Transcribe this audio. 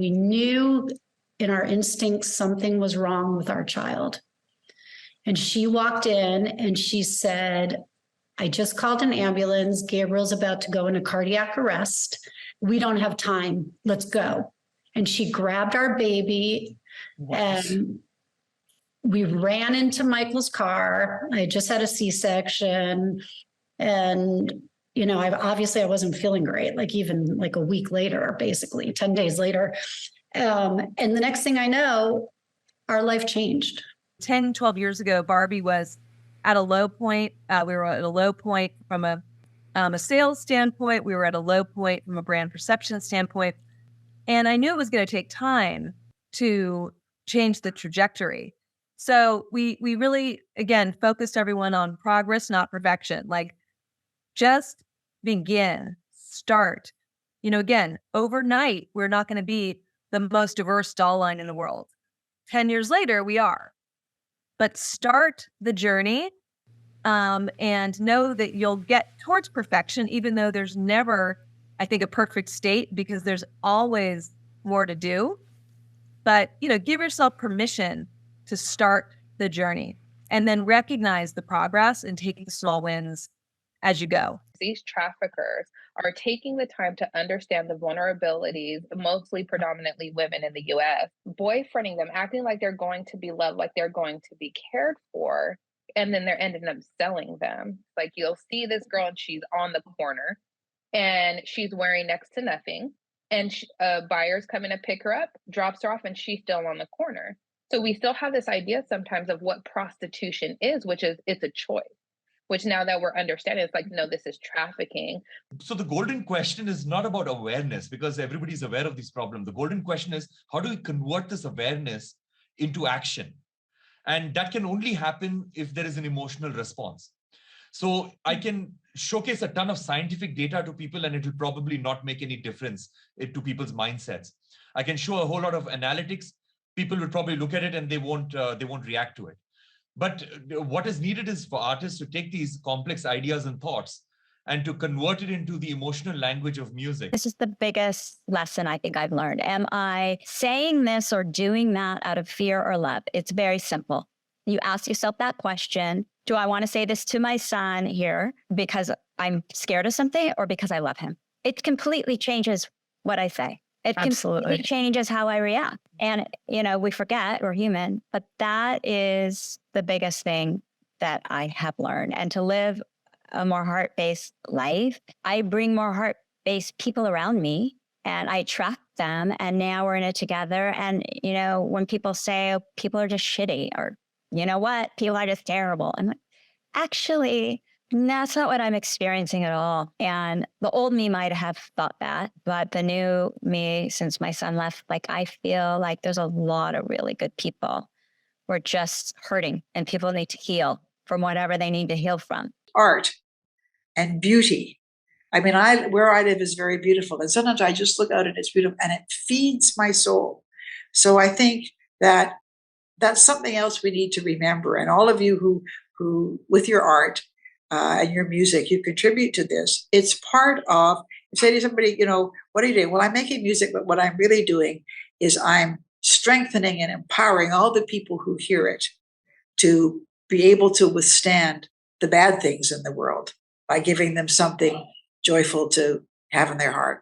We knew in our instincts something was wrong with our child. And she walked in and she said, I just called an ambulance. Gabriel's about to go into cardiac arrest. We don't have time. Let's go. And she grabbed our baby and we ran into Michael's car. I just had a C-section. And, I wasn't feeling great, like even like a week later, basically 10 days later. And the next thing I know, our life changed. 10, 12 years ago, Barbie was at a low point. We were at a low point from a sales standpoint. We were at a low point from a brand perception standpoint. And I knew it was going to take time to change the trajectory. So we really, again, focused everyone on progress, not perfection. Like, just begin, start. Again, overnight, we're not going to be the most diverse doll line in the world. 10 years later, we are. But start the journey and know that you'll get towards perfection, even though there's never, I think, a perfect state, because there's always more to do. But, give yourself permission to start the journey and then recognize the progress and take the small wins as you go. These traffickers are taking the time to understand the vulnerabilities, mostly predominantly women in the US, boyfriending them, acting like they're going to be loved, like they're going to be cared for, and then they're ending up selling them. Like, you'll see this girl and she's on the corner and she's wearing next to nothing, and buyers come in to pick her up, drops her off, and she's still on the corner. So we still have this idea sometimes of what prostitution is, which is it's a choice. Which now that we're understanding, it's like, no, this is trafficking. So the golden question is not about awareness, because everybody's aware of these problems. The golden question is, how do we convert this awareness into action? And that can only happen if there is an emotional response. So I can showcase a ton of scientific data to people and it will probably not make any difference to people's mindsets. I can show a whole lot of analytics. People will probably look at it and they won't react to it. But what is needed is for artists to take these complex ideas and thoughts and to convert it into the emotional language of music. This is the biggest lesson I think I've learned. Am I saying this or doing that out of fear or love? It's very simple. You ask yourself that question. Do I want to say this to my son here because I'm scared of something or because I love him? It completely changes what I say. It completely changes how I react. And, we forget we're human, but that is the biggest thing that I have learned. And to live a more heart-based life, I bring more heart-based people around me and I attract them. And now we're in it together. And, when people say, oh, people are just shitty, or, you know what, people are just terrible. I'm like, actually, that's not what I'm experiencing at all. And the old me might have thought that, but the new me, since my son left, I feel like there's a lot of really good people. We're just hurting and people need to heal from whatever they need to heal from. Art and beauty. I mean, where I live is very beautiful. And sometimes I just look out and it's beautiful and it feeds my soul. So I think that that's something else we need to remember. And all of you who with your art, and your music, you contribute to this. It's part of, say to somebody, what are you doing? Well, I'm making music, but what I'm really doing is I'm strengthening and empowering all the people who hear it to be able to withstand the bad things in the world by giving them something joyful to have in their heart.